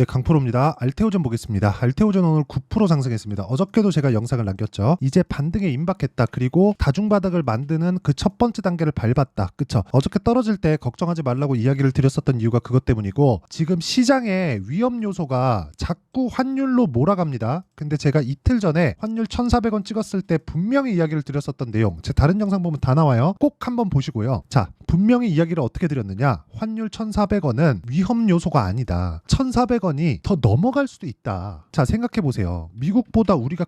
네, 강프로입니다. 알테오젠 보겠습니다. 알테오젠 오늘 9% 상승했습니다. 어저께도 제가 영상을 남겼죠. 이제 반등에 임박했다. 그리고 다중바닥을 만드는 그 첫 번째 단계를 밟았다. 그쵸? 어저께 떨어질 때 걱정하지 말라고 이야기를 드렸었던 이유가 그것 때문이고, 지금 시장에 위험 요소가 자꾸 환율로 몰아갑니다. 근데 제가 이틀 전에 환율 1,400원 찍었을 때 분명히 이야기를 드렸었던 내용, 제 다른 영상 보면 다 나와요. 꼭 한번 보시고요. 자, 분명히 이야기를 어떻게 드렸느냐? 환율 1,400원은 위험 요소가 아니다. 1,400원이 더 넘어갈 수도 있다. 자, 생각해 보세요. 미국보다 우리가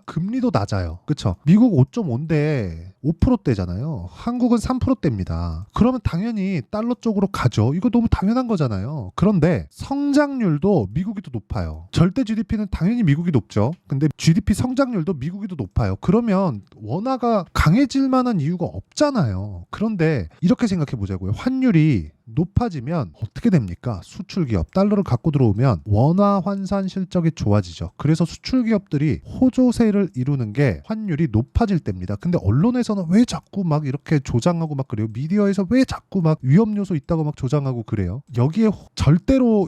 금리도 낮아요. 그쵸? 미국 5.5인데 5%대잖아요. 한국은 3%대입니다. 그러면 당연히 달러 쪽으로 가죠. 이거 너무 당연한 거잖아요. 그런데 성장률도 미국이 더 높아요. 절대 GDP는 당연히 미국이 높죠. 근데 GDP 성장률도 미국이 더 높아요. 그러면 원화가 강해질 만한 이유가 없잖아요. 그런데 이렇게 생각해 보자고요. 환율이 높아지면 어떻게 됩니까? 수출기업 달러를 갖고 들어오면 원화 환산 실적이 좋아지죠. 그래서 수출기업들이 호조세를 이루는 게 환율이 높아질 때입니다. 근데 언론에서는 왜 자꾸 막 이렇게 조장하고 막 그래요? 미디어에서 왜 자꾸 막 위험 요소 있다고 막 조장하고 그래요? 여기에 절대로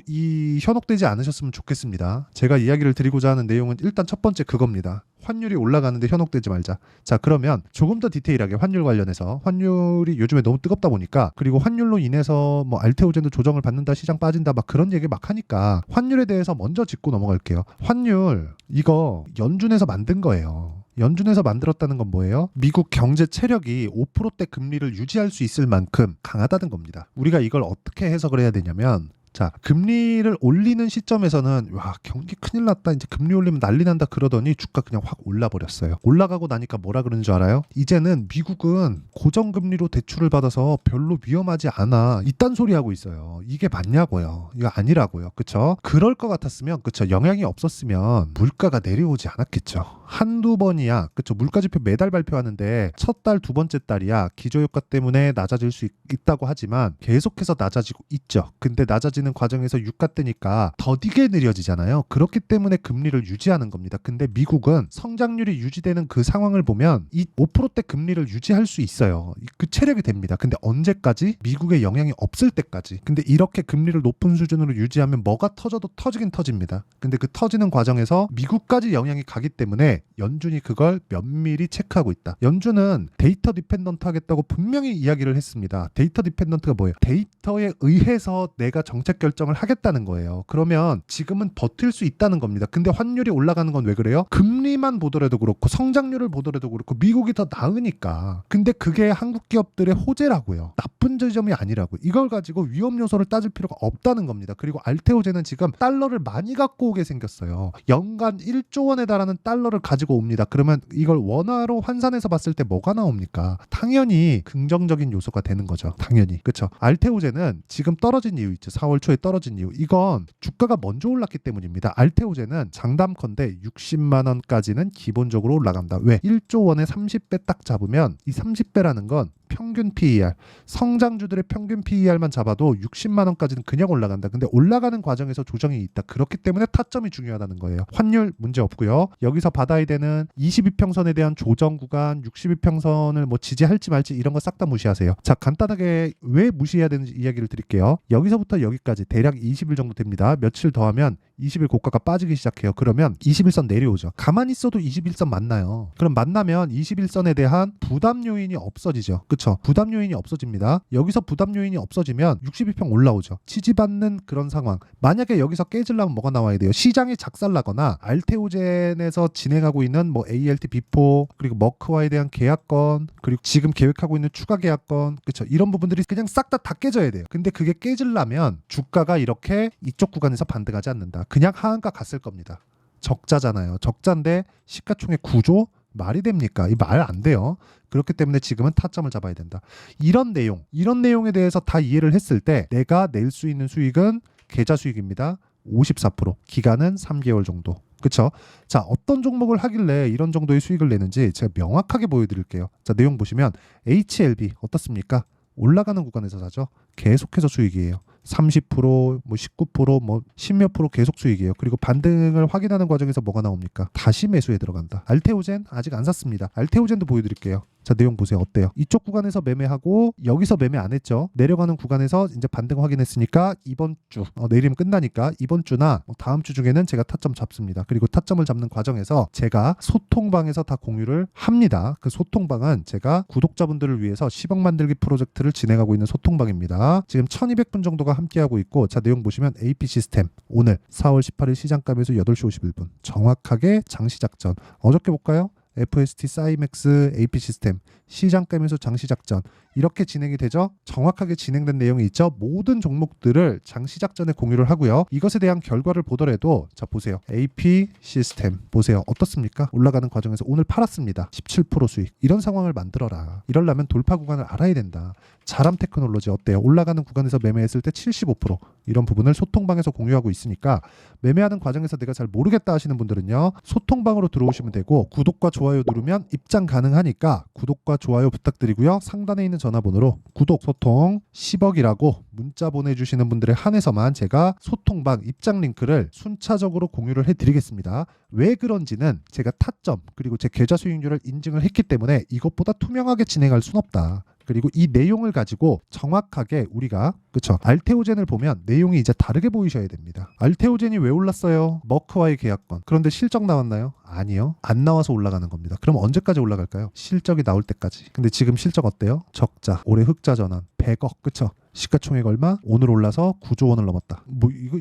현혹되지 않으셨으면 좋겠습니다. 제가 이야기를 드리고자 하는 내용은 일단 첫 번째 그겁니다. 환율이 올라가는데 현혹되지 말자. 자, 그러면 조금 더 디테일하게 환율 관련해서, 환율이 요즘에 너무 뜨겁다 보니까, 그리고 환율로 인해서 뭐 알테오젠도 조정을 받는다, 시장 빠진다, 막 그런 얘기 막 하니까 환율에 대해서 먼저 짚고 넘어갈게요. 환율 이거 연준에서 만든 거예요. 연준에서 만들었다는 건 뭐예요? 미국 경제 체력이 5%대 금리를 유지할 수 있을 만큼 강하다는 겁니다. 우리가 이걸 어떻게 해석을 해야 되냐면, 자, 금리를 올리는 시점에서는 와, 경기 큰일 났다, 이제 금리 올리면 난리 난다 그러더니 주가 그냥 확 올라버렸어요. 올라가고 나니까 뭐라 그러는 줄 알아요? 이제는 미국은 고정금리로 대출을 받아서 별로 위험하지 않아, 이딴 소리 하고 있어요. 이게 맞냐고요? 이거 아니라고요. 그쵸? 그럴 것 같았으면, 그쵸, 영향이 없었으면 물가가 내려오지 않았겠죠. 한두 번이야. 그쵸? 물가지표 매달 발표하는데 첫 달, 두 번째 달이야. 기저효과 때문에 낮아질 수 있다고 하지만 계속해서 낮아지고 있죠. 근데 낮아지는 과정에서 유가 뜨니까 더디게 느려지잖아요. 그렇기 때문에 금리를 유지하는 겁니다. 근데 미국은 성장률이 유지되는 그 상황을 보면 이 5%대 금리를 유지할 수 있어요. 그 체력이 됩니다. 근데 언제까지? 미국에 영향이 없을 때까지. 근데 이렇게 금리를 높은 수준으로 유지하면 뭐가 터져도 터지긴 터집니다. 근데 그 터지는 과정에서 미국까지 영향이 가기 때문에 연준이 그걸 면밀히 체크하고 있다. 연준은 데이터 디펜던트 하겠다고 분명히 이야기를 했습니다. 데이터 디펜던트가 뭐예요? 데이터에 의해서 내가 정책 결정을 하겠다는 거예요. 그러면 지금은 버틸 수 있다는 겁니다. 근데 환율이 올라가는 건 왜 그래요? 금리만 보더라도 그렇고 성장률을 보더라도 그렇고 미국이 더 나으니까. 근데 그게 한국 기업들의 호재라고요. 나쁜 지점이 아니라고. 이걸 가지고 위험 요소를 따질 필요가 없다는 겁니다. 그리고 알테오젠은 지금 달러를 많이 갖고 오게 생겼어요. 연간 1조 원에 달하는 달러를 가지고 옵니다. 그러면 이걸 원화로 환산해서 봤을 때 뭐가 나옵니까? 당연히 긍정적인 요소가 되는 거죠. 당연히. 그렇죠? 알테오젠은 지금 떨어진 이유 있죠. 4월 초에 떨어진 이유. 이건 주가가 먼저 올랐기 때문입니다. 알테오젠은 장담컨대 60만 원까지는 기본적으로 올라간다. 왜? 1조 원에 30배 딱 잡으면, 이 30배라는 건 평균 PER, 성장주들의 평균 PER만 잡아도 60만 원까지는 그냥 올라간다. 근데 올라가는 과정에서 조정이 있다. 그렇기 때문에 타점이 중요하다는 거예요. 환율 문제 없고요. 여기서 받아야 되는 22평선에 대한 조정 구간, 62평선을 뭐 지지할지 말지 이런 거 싹 다 무시하세요. 자, 간단하게 왜 무시해야 되는지 이야기를 드릴게요. 여기서부터 여기까지 대략 20일 정도 됩니다. 며칠 더하면 20일 고가가 빠지기 시작해요. 그러면 21선 내려오죠. 가만히 있어도 21선 만나요. 그럼 만나면 21선에 대한 부담 요인이 없어지죠. 그쵸? 부담 요인이 없어집니다. 여기서 부담 요인이 없어지면 62평 올라오죠. 지지받는 그런 상황. 만약에 여기서 깨지려면 뭐가 나와야 돼요? 시장이 작살나거나 알테오젠에서 진행하고 있는 뭐 ALT 비포, 그리고 머크와에 대한 계약건, 그리고 지금 계획하고 있는 추가 계약건, 그쵸? 이런 부분들이 그냥 싹 다 깨져야 돼요. 근데 그게 깨지려면 주가가 이렇게 이쪽 구간에서 반등하지 않는다. 그냥 하한가 갔을 겁니다. 적자잖아요. 적자인데 시가총액 9조? 말이 됩니까? 이 말 안 돼요. 그렇기 때문에 지금은 타점을 잡아야 된다. 이런 내용에 대해서 다 이해를 했을 때 내가 낼 수 있는 수익은 계좌 수익입니다. 54%, 기간은 3개월 정도. 그쵸? 자, 어떤 종목을 하길래 이런 정도의 수익을 내는지 제가 명확하게 보여드릴게요. 자, 내용 보시면 HLB 어떻습니까? 올라가는 구간에서 사죠. 계속해서 수익이에요. 30%, 뭐 19%, 뭐 10몇 프로 계속 수익이에요. 그리고 반등을 확인하는 과정에서 뭐가 나옵니까? 다시 매수에 들어간다. 알테오젠 아직 안 샀습니다. 알테오젠도 보여드릴게요. 자, 내용 보세요. 어때요? 이쪽 구간에서 매매하고 여기서 매매 안 했죠. 내려가는 구간에서 이제 반등 확인했으니까 이번 주 내일이면 끝나니까 이번 주나 다음 주 중에는 제가 타점 잡습니다. 그리고 타점을 잡는 과정에서 제가 소통방에서 다 공유를 합니다. 그 소통방은 제가 구독자분들을 위해서 10억 만들기 프로젝트를 진행하고 있는 소통방입니다. 지금 1200분 정도가 함께하고 있고, 자, 내용 보시면 AP 시스템 오늘 4월 18일 시장감에서 8시 51분 정확하게 장시작전. 어저께 볼까요? FST 사이맥스 AP 시스템 시장감에서 장시작전 이렇게 진행이 되죠. 정확하게 진행된 내용이 있죠. 모든 종목들을 장시작전에 공유를 하고요. 이것에 대한 결과를 보더라도 자, 보세요. AP 시스템 보세요. 어떻습니까? 올라가는 과정에서 오늘 팔았습니다. 17% 수익. 이런 상황을 만들어라. 이러려면 돌파 구간을 알아야 된다. 자람 테크놀로지 어때요? 올라가는 구간에서 매매했을 때 75% 이런 부분을 소통방에서 공유하고 있으니까 매매하는 과정에서 내가 잘 모르겠다 하시는 분들은요, 소통방으로 들어오시면 되고 구독과 좋아요 누르면 입장 가능하니까 구독과 좋아요 부탁드리고요. 상단에 있는 전화번호로 구독 소통 10억이라고 문자 보내주시는 분들에 한해서만 제가 소통방 입장 링크를 순차적으로 공유를 해드리겠습니다. 왜 그런지는 제가 타점 그리고 제 계좌 수익률을 인증을 했기 때문에 이것보다 투명하게 진행할 순 없다. 그리고 이 내용을 가지고 정확하게 우리가 그쵸, 알테오젠을 보면 내용이 이제 다르게 보이셔야 됩니다. 알테오젠이 왜 올랐어요? 머크와의 계약권. 그런데 실적 나왔나요? 아니요. 안 나와서 올라가는 겁니다. 그럼 언제까지 올라갈까요? 실적이 나올 때까지. 근데 지금 실적 어때요? 적자. 올해 흑자 전환 100억. 그쵸? 시가총액 얼마? 오늘 올라서 9조 원을 넘었다.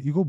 이거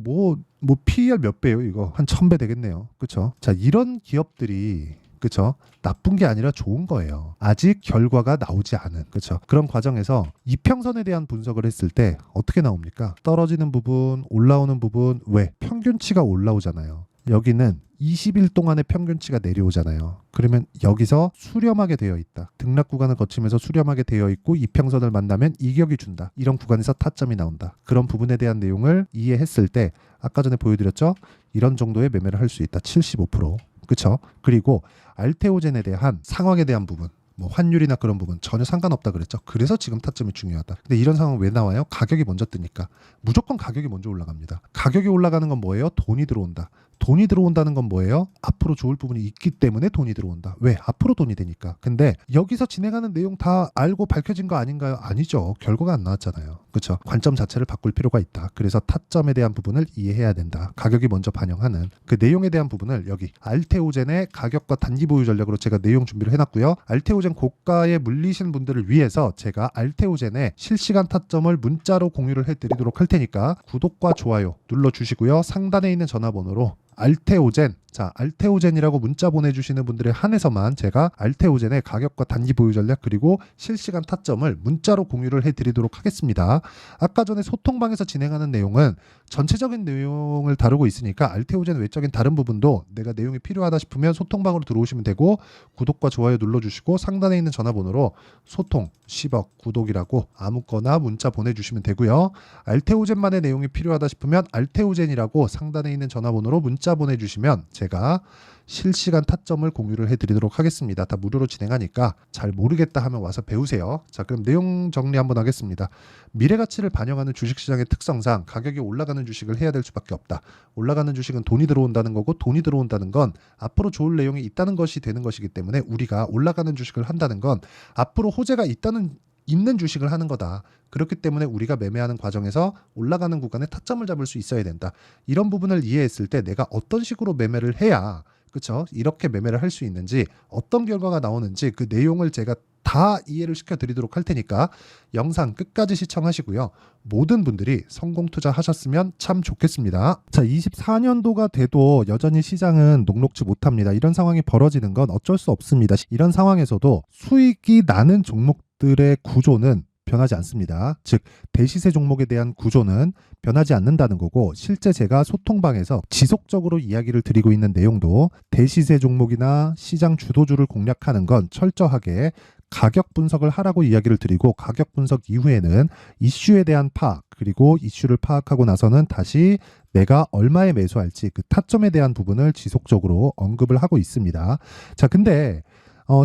PER 몇 배예요? 이거 한 1000배 되겠네요. 그쵸? 자, 이런 기업들이 그쵸? 나쁜 게 아니라 좋은 거예요. 아직 결과가 나오지 않은. 그쵸? 그런 과정에서 이평선에 대한 분석을 했을 때 어떻게 나옵니까? 떨어지는 부분, 올라오는 부분. 왜? 평균치가 올라오잖아요. 여기는 20일 동안의 평균치가 내려오잖아요. 그러면 여기서 수렴하게 되어 있다. 등락 구간을 거치면서 수렴하게 되어 있고 이평선을 만나면 이격이 준다. 이런 구간에서 타점이 나온다. 그런 부분에 대한 내용을 이해했을 때 아까 전에 보여드렸죠? 이런 정도의 매매를 할 수 있다. 75%. 그쵸? 그리고 알테오젠에 대한 상황에 대한 부분, 뭐 환율이나 그런 부분 전혀 상관없다 그랬죠. 그래서 지금 타점이 중요하다. 근데 이런 상황 왜 나와요? 가격이 먼저 뜨니까. 무조건 가격이 먼저 올라갑니다. 가격이 올라가는 건 뭐예요? 돈이 들어온다. 돈이 들어온다는 건 뭐예요? 앞으로 좋을 부분이 있기 때문에 돈이 들어온다. 왜? 앞으로 돈이 되니까. 근데 여기서 진행하는 내용 다 알고 밝혀진 거 아닌가요? 아니죠. 결과가 안 나왔잖아요. 그렇죠? 관점 자체를 바꿀 필요가 있다. 그래서 타점에 대한 부분을 이해해야 된다. 가격이 먼저 반영하는 그 내용에 대한 부분을 여기 알테오젠의 가격과 단기 보유 전략으로 제가 내용 준비를 해놨고요. 알테오젠 고가에 물리신 분들을 위해서 제가 알테오젠의 실시간 타점을 문자로 공유를 해드리도록 할 테니까 구독과 좋아요 눌러주시고요. 상단에 있는 전화번호로 알테오젠, 자, 알테오젠이라고 문자 보내주시는 분들에 한해서만 제가 알테오젠의 가격과 단기 보유 전략 그리고 실시간 타점을 문자로 공유를 해드리도록 하겠습니다. 아까 전에 소통방에서 진행하는 내용은 전체적인 내용을 다루고 있으니까 알테오젠 외적인 다른 부분도 내가 내용이 필요하다 싶으면 소통방으로 들어오시면 되고 구독과 좋아요 눌러주시고 상단에 있는 전화번호로 소통 10억 구독이라고 아무거나 문자 보내주시면 되고요. 알테오젠만의 내용이 필요하다 싶으면 알테오젠이라고 상단에 있는 전화번호로 문자 보내주시면 제가 실시간 타점을 공유를 해드리도록 하겠습니다. 다 무료로 진행하니까 잘 모르겠다 하면 와서 배우세요. 자, 그럼 내용 정리 한번 하겠습니다. 미래가치를 반영하는 주식시장의 특성상 가격이 올라가는 주식을 해야 될 수밖에 없다. 올라가는 주식은 돈이 들어온다는 거고 돈이 들어온다는 건 앞으로 좋을 내용이 있다는 것이 되는 것이기 때문에 우리가 올라가는 주식을 한다는 건 앞으로 호재가 있는 주식을 하는 거다. 그렇기 때문에 우리가 매매하는 과정에서 올라가는 구간에 타점을 잡을 수 있어야 된다. 이런 부분을 이해했을 때 내가 어떤 식으로 매매를 해야 그렇죠? 이렇게 매매를 할 수 있는지 어떤 결과가 나오는지 그 내용을 제가 다 이해를 시켜드리도록 할 테니까 영상 끝까지 시청하시고요. 모든 분들이 성공 투자하셨으면 참 좋겠습니다. 자, 24년도가 돼도 여전히 시장은 녹록지 못합니다. 이런 상황이 벌어지는 건 어쩔 수 없습니다. 이런 상황에서도 수익이 나는 종목들의 구조는 변하지 않습니다. 즉 대시세 종목에 대한 구조는 변하지 않는다는 거고 실제 제가 소통방에서 지속적으로 이야기를 드리고 있는 내용도 대시세 종목이나 시장 주도주를 공략하는 건 철저하게 가격 분석을 하라고 이야기를 드리고 가격 분석 이후에는 이슈에 대한 파악 그리고 이슈를 파악하고 나서는 다시 내가 얼마에 매수할지 그 타점에 대한 부분을 지속적으로 언급을 하고 있습니다. 자, 근데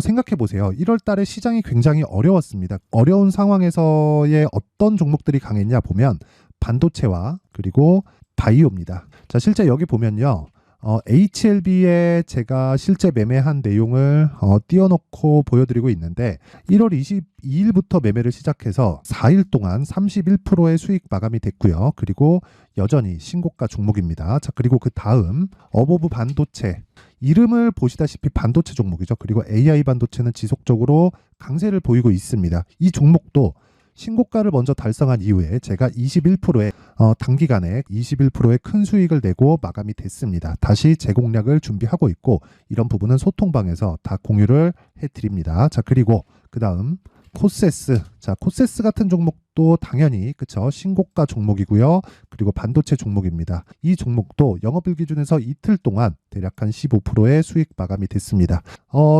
생각해 보세요. 1월 달에 시장이 굉장히 어려웠습니다. 어려운 상황에서의 어떤 종목들이 강했냐 보면 반도체와 그리고 바이오입니다. 자, 실제 여기 보면요. HLB에 제가 실제 매매한 내용을 띄워놓고 보여드리고 있는데 1월 22일부터 매매를 시작해서 4일 동안 31%의 수익 마감이 됐고요. 그리고 여전히 신고가 종목입니다. 자, 그리고 그 다음 어보브 반도체, 이름을 보시다시피 반도체 종목이죠. 그리고 AI 반도체는 지속적으로 강세를 보이고 있습니다. 이 종목도 신고가를 먼저 달성한 이후에 제가 21%의 단기간에 21%의 큰 수익을 내고 마감이 됐습니다. 다시 재공략을 준비하고 있고 이런 부분은 소통방에서 다 공유를 해드립니다. 자, 그리고 그 다음 코세스. 자, 코세스 같은 종목도 당연히 그쵸, 신고가 종목이고요. 그리고 반도체 종목입니다. 이 종목도 영업일 기준에서 이틀 동안 대략 한 15%의 수익 마감이 됐습니다.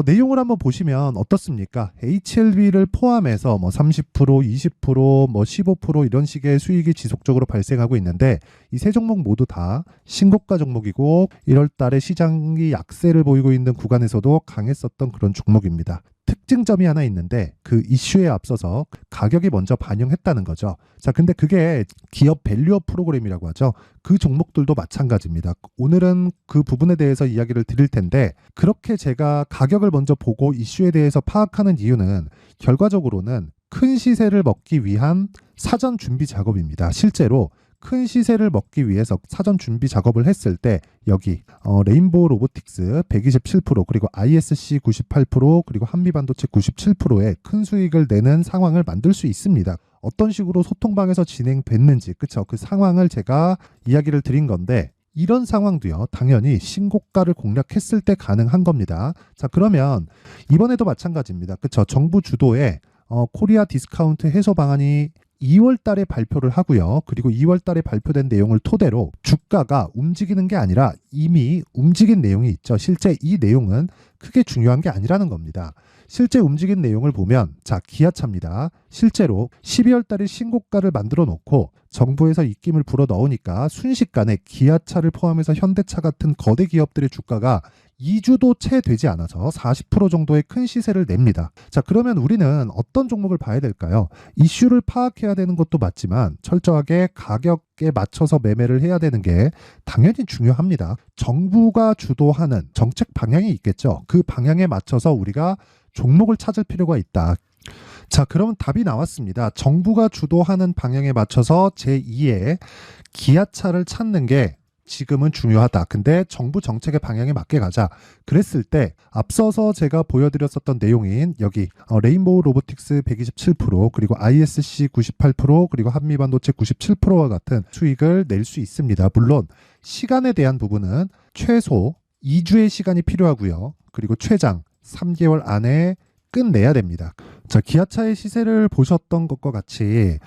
내용을 한번 보시면 어떻습니까? HLB를 포함해서 뭐 30%, 20%, 뭐 15% 이런 식의 수익이 지속적으로 발생하고 있는데 이 세 종목 모두 다 신고가 종목이고 1월 달에 시장이 약세를 보이고 있는 구간에서도 강했었던 그런 종목입니다. 특징점이 하나 있는데 그 이슈에 앞서서 가격이 먼저 반영했다는 거죠. 자, 근데 그게 기업 밸류업 프로그램이라고 하죠. 그 종목들도 마찬가지입니다. 오늘은 그 부분에 대해서 이야기를 드릴 텐데 그렇게 제가 가격을 먼저 보고 이슈에 대해서 파악하는 이유는 결과적으로는 큰 시세를 먹기 위한 사전 준비 작업입니다. 실제로 큰 시세를 먹기 위해서 사전 준비 작업을 했을 때 여기 레인보우 로보틱스 127% 그리고 ISC 98% 그리고 한미반도체 97%의 큰 수익을 내는 상황을 만들 수 있습니다. 어떤 식으로 소통방에서 진행됐는지 그쵸? 그 상황을 제가 이야기를 드린 건데 이런 상황도요 당연히 신고가를 공략했을 때 가능한 겁니다. 자, 그러면 이번에도 마찬가지입니다. 그쵸? 정부 주도의 코리아 디스카운트 해소 방안이 2월 달에 발표를 하고요. 그리고 2월 달에 발표된 내용을 토대로 주가가 움직이는 게 아니라 이미 움직인 내용이 있죠. 실제 이 내용은 크게 중요한 게 아니라는 겁니다. 실제 움직인 내용을 보면 자, 기아차입니다. 실제로 12월 달에 신고가를 만들어 놓고 정부에서 입김을 불어 넣으니까 순식간에 기아차를 포함해서 현대차 같은 거대 기업들의 주가가 2주도 채 되지 않아서 40% 정도의 큰 시세를 냅니다. 자, 그러면 우리는 어떤 종목을 봐야 될까요? 이슈를 파악해야 되는 것도 맞지만 철저하게 가격에 맞춰서 매매를 해야 되는 게 당연히 중요합니다. 정부가 주도하는 정책 방향이 있겠죠. 그 방향에 맞춰서 우리가 종목을 찾을 필요가 있다. 자, 그러면 답이 나왔습니다. 정부가 주도하는 방향에 맞춰서 제2의 기아차를 찾는 게 지금은 중요하다. 근데 정부 정책의 방향에 맞게 가자. 그랬을 때 앞서서 제가 보여드렸었던 내용인 여기 레인보우 로보틱스 127% 그리고 ISC 98% 그리고 한미반도체 97%와 같은 수익을 낼 수 있습니다. 물론 시간에 대한 부분은 최소 2주의 시간이 필요하고요. 그리고 최장 3개월 안에 끝내야 됩니다. 자, 기아차의 시세를 보셨던 것과 같이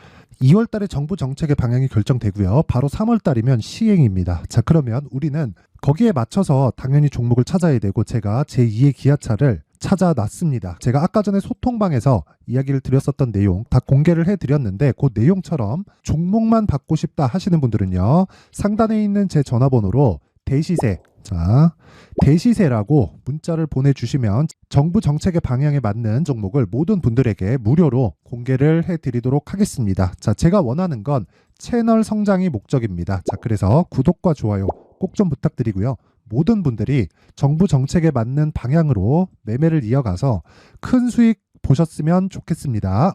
2월 달에 정부 정책의 방향이 결정되고요. 바로 3월 달이면 시행입니다. 자, 그러면 우리는 거기에 맞춰서 당연히 종목을 찾아야 되고 제가 제2의 기아차를 찾아놨습니다. 제가 아까 전에 소통방에서 이야기를 드렸었던 내용 다 공개를 해드렸는데 그 내용처럼 종목만 받고 싶다 하시는 분들은요. 상단에 있는 제 전화번호로 대시세, 자, 대시세라고 문자를 보내주시면 정부 정책의 방향에 맞는 종목을 모든 분들에게 무료로 공개를 해드리도록 하겠습니다. 자, 제가 원하는 건 채널 성장이 목적입니다. 자, 그래서 구독과 좋아요 꼭 좀 부탁드리고요. 모든 분들이 정부 정책에 맞는 방향으로 매매를 이어가서 큰 수익 보셨으면 좋겠습니다.